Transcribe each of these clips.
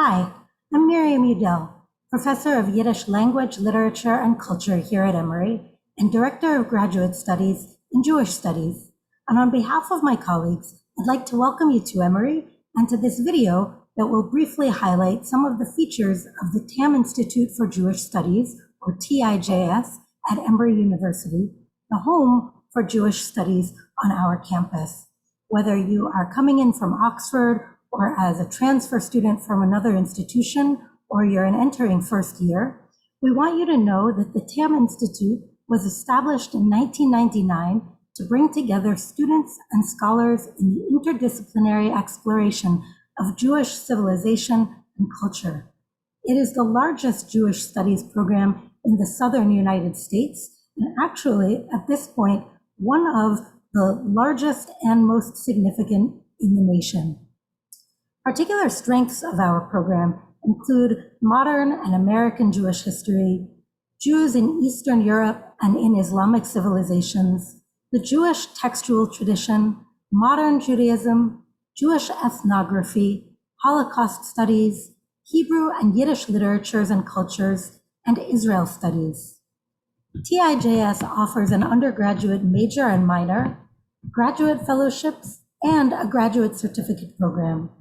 Hi, I'm Miriam Udell, Professor of Yiddish Language, Literature, and Culture here at Emory, and Director of Graduate Studies in Jewish Studies. And on behalf of my colleagues, I'd like to welcome you to Emory and to this video that will briefly highlight some of the features of the Tam Institute for Jewish Studies, or TIJS, at Emory University, the home for Jewish studies on our campus. Whether you are coming in from Oxford or as a transfer student from another institution, or you're an entering first year, we want you to know that the Tam Institute was established in 1999 to bring together students and scholars in the interdisciplinary exploration of Jewish civilization and culture. It is the largest Jewish studies program in the southern United States, and actually, at this point, one of the largest and most significant in the nation. Particular strengths of our program include modern and American Jewish history, Jews in Eastern Europe and in Islamic civilizations, the Jewish textual tradition, modern Judaism, Jewish ethnography, Holocaust studies, Hebrew and Yiddish literatures and cultures, and Israel studies. TIJS offers an undergraduate major and minor, graduate fellowships, and a graduate certificate program.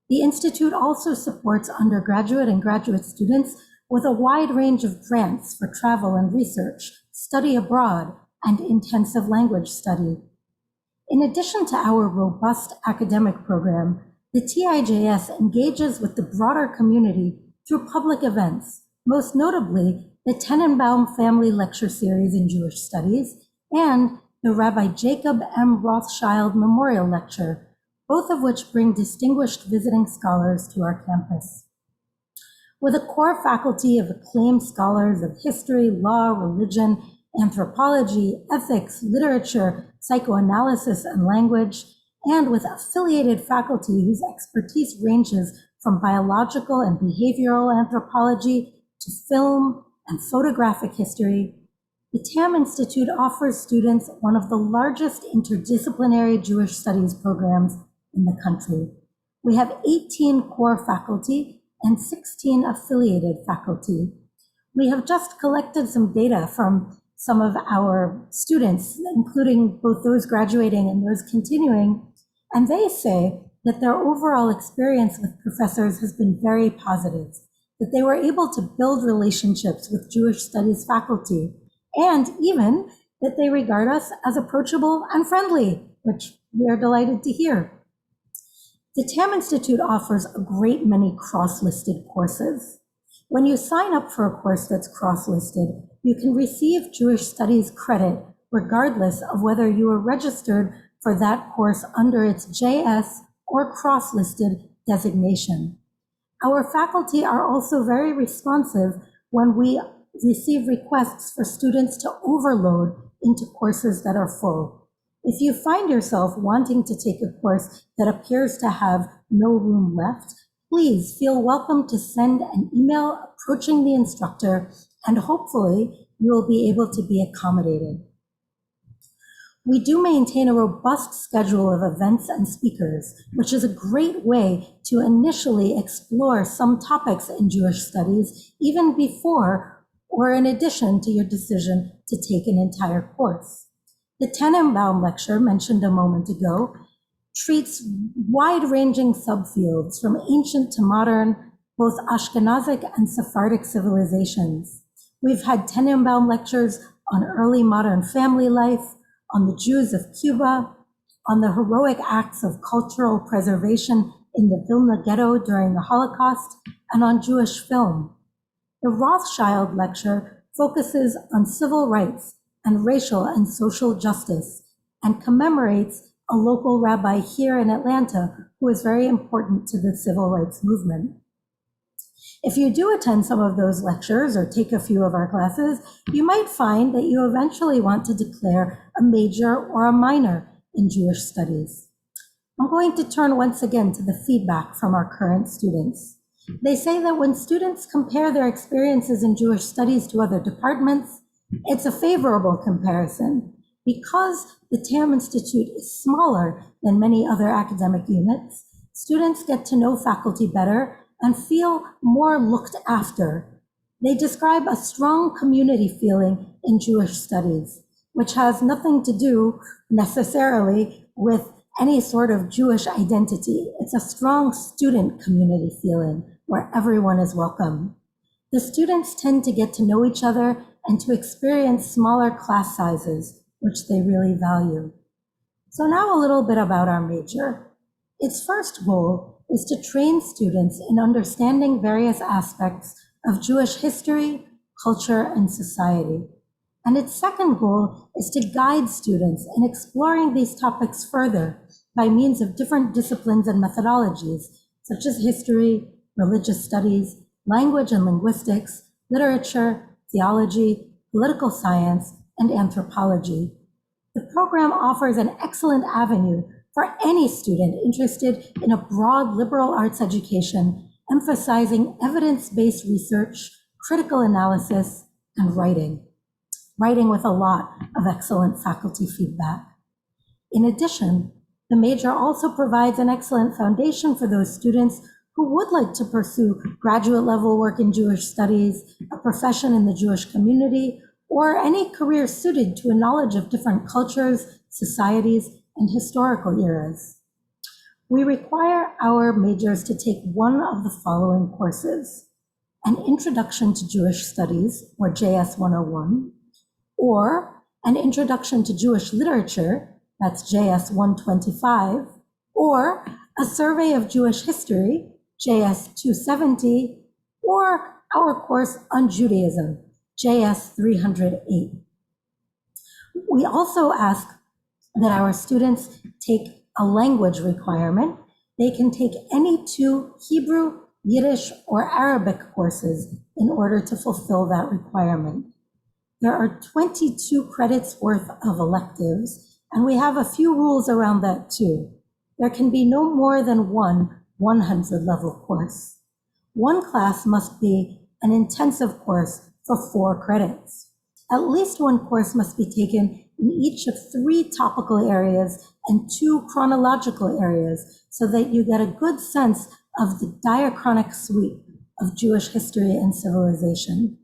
The Institute also supports undergraduate and graduate students with a wide range of grants for travel and research, study abroad, and intensive language study. In addition to our robust academic program, the TIJS engages with the broader community through public events, most notably the Tenenbaum Family Lecture Series in Jewish Studies and the Rabbi Jacob M. Rothschild Memorial Lecture, both of which bring distinguished visiting scholars to our campus. With a core faculty of acclaimed scholars of history, law, religion, anthropology, ethics, literature, psychoanalysis, and language, and with affiliated faculty whose expertise ranges from biological and behavioral anthropology to film and photographic history, the Tam Institute offers students one of the largest interdisciplinary Jewish studies programs in the country. We have 18 core faculty and 16 affiliated faculty. We have just collected some data from some of our students, including both those graduating and those continuing, and they say that their overall experience with professors has been very positive, that they were able to build relationships with Jewish studies faculty, and even that they regard us as approachable and friendly, which we are delighted to hear. The Tam Institute offers a great many cross-listed courses. When you sign up for a course that's cross-listed, you can receive Jewish Studies credit regardless of whether you are registered for that course under its JS or cross-listed designation. Our faculty are also very responsive when we receive requests for students to overload into courses that are full. If you find yourself wanting to take a course that appears to have no room left, please feel welcome to send an email approaching the instructor, and hopefully you will be able to be accommodated. We do maintain a robust schedule of events and speakers, which is a great way to initially explore some topics in Jewish studies, even before or in addition to your decision to take an entire course. The Tenenbaum lecture mentioned a moment ago treats wide-ranging subfields from ancient to modern, both Ashkenazic and Sephardic civilizations. We've had Tenenbaum lectures on early modern family life, on the Jews of Cuba, on the heroic acts of cultural preservation in the Vilna Ghetto during the Holocaust, and on Jewish film. The Rothschild lecture focuses on civil rights and racial and social justice, and commemorates a local rabbi here in Atlanta who is very important to the civil rights movement. If you do attend some of those lectures or take a few of our classes, you might find that you eventually want to declare a major or a minor in Jewish studies. I'm going to turn once again to the feedback from our current students. They say that when students compare their experiences in Jewish studies to other departments, it's a favorable comparison. Because the Tam Institute is smaller than many other academic units, students get to know faculty better and feel more looked after. They describe a strong community feeling in Jewish studies, which has nothing to do necessarily with any sort of Jewish identity. It's a strong student community feeling where everyone is welcome. The students tend to get to know each other and to experience smaller class sizes, which they really value. So now a little bit about our major. Its first goal is to train students in understanding various aspects of Jewish history, culture, and society. And its second goal is to guide students in exploring these topics further by means of different disciplines and methodologies, such as history, religious studies, language and linguistics, literature, theology, political science, and anthropology. The program offers an excellent avenue for any student interested in a broad liberal arts education, emphasizing evidence-based research, critical analysis, and writing with a lot of excellent faculty feedback. In addition, the major also provides an excellent foundation for those students who would like to pursue graduate level work in Jewish studies, a profession in the Jewish community, or any career suited to a knowledge of different cultures, societies, and historical eras. We require our majors to take one of the following courses: an Introduction to Jewish Studies, or JS 101, or an Introduction to Jewish Literature, that's JS 125, or a Survey of Jewish History, JS 270, or our course on Judaism, JS 308. We also ask that our students take a language requirement. They can take any two Hebrew, Yiddish, or Arabic courses in order to fulfill that requirement. There are 22 credits worth of electives, and we have a few rules around that too. There can be no more than one 100 level course. One class must be an intensive course for 4 credits. At least one course must be taken in each of 3 topical areas and 2 chronological areas so that you get a good sense of the diachronic sweep of Jewish history and civilization.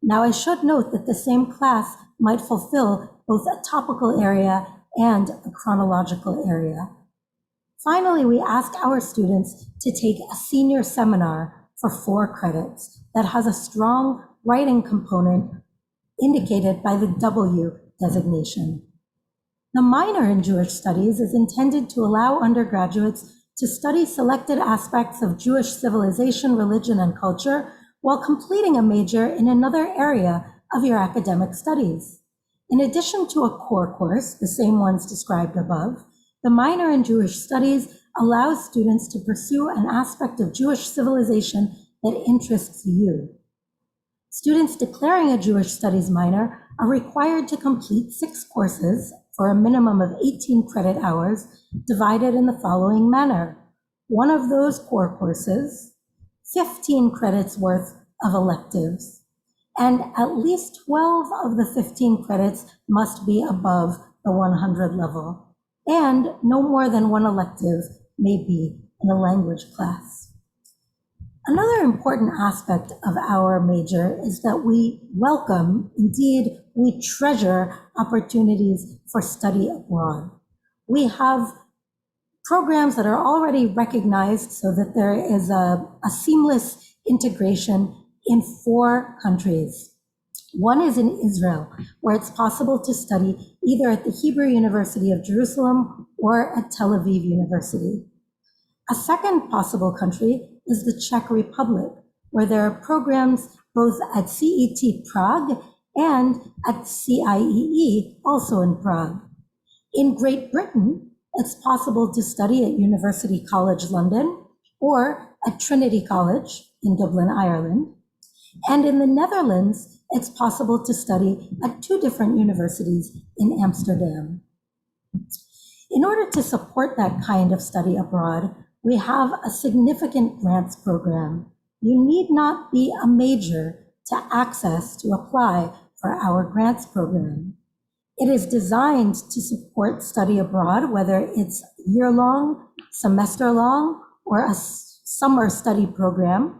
Now, I should note that the same class might fulfill both a topical area and a chronological area. Finally, we ask our students to take a senior seminar for 4 credits that has a strong writing component indicated by the W designation. The minor in Jewish studies is intended to allow undergraduates to study selected aspects of Jewish civilization, religion, and culture while completing a major in another area of your academic studies. In addition to a core course, the same ones described above, the minor in Jewish studies allows students to pursue an aspect of Jewish civilization that interests you. Students declaring a Jewish studies minor are required to complete 6 courses for a minimum of 18 credit hours, divided in the following manner: one of those core courses, 15 credits worth of electives, and at least 12 of the 15 credits must be above the 100 level, and no more than 1 elective may be in a language class. Another important aspect of our major is that we welcome, indeed, we treasure opportunities for study abroad. We have programs that are already recognized so that there is a seamless integration in 4 countries. One is in Israel, where it's possible to study either at the Hebrew University of Jerusalem or at Tel Aviv University. A second possible country is the Czech Republic, where there are programs both at CET Prague and at CIEE, also in Prague. In Great Britain, it's possible to study at University College London or at Trinity College in Dublin, Ireland. And in the Netherlands, it's possible to study at 2 different universities in Amsterdam. In order to support that kind of study abroad, we have a significant grants program. You need not be a major to apply for our grants program. It is designed to support study abroad, whether it's year-long, semester-long, or summer study program.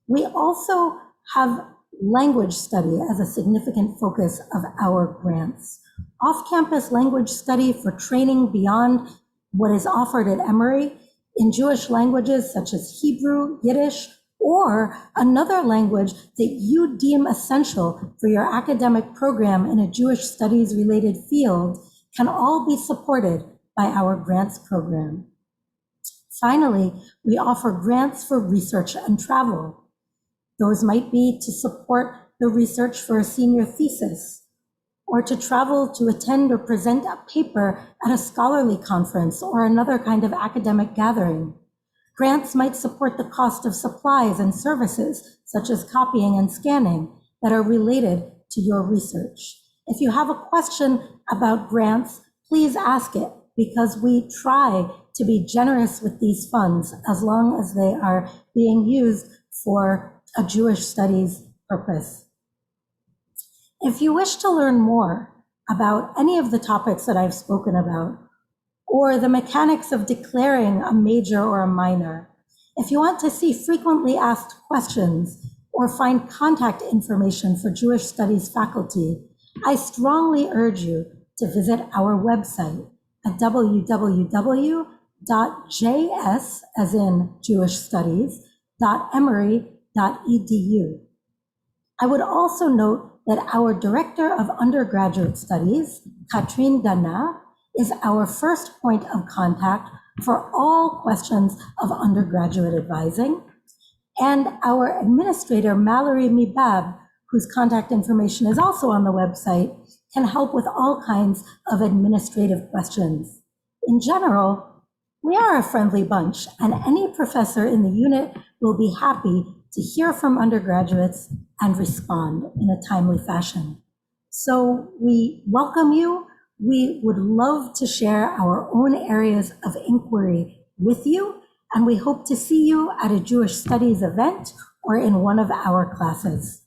We also have language study as a significant focus of our grants. Off-campus language study for training beyond what is offered at Emory in Jewish languages such as Hebrew, Yiddish, or another language that you deem essential for your academic program in a Jewish studies related field can all be supported by our grants program. Finally, we offer grants for research and travel. Those might be to support the research for a senior thesis, or to travel to attend or present a paper at a scholarly conference or another kind of academic gathering. Grants might support the cost of supplies and services, such as copying and scanning, that are related to your research. If you have a question about grants, please ask it, because we try to be generous with these funds as long as they are being used for a Jewish studies purpose. If you wish to learn more about any of the topics that I've spoken about, or the mechanics of declaring a major or a minor, if you want to see frequently asked questions or find contact information for Jewish studies faculty, I strongly urge you to visit our website at www.js, as in Jewish studies, .emory.edu. I would also note that our Director of Undergraduate Studies, Katrin Dana, is our first point of contact for all questions of undergraduate advising, and our Administrator, Mallory Mibab, whose contact information is also on the website, can help with all kinds of administrative questions. In general, we are a friendly bunch, and any professor in the unit will be happy to hear from undergraduates and respond in a timely fashion. So we welcome you. We would love to share our own areas of inquiry with you, and we hope to see you at a Jewish Studies event or in one of our classes.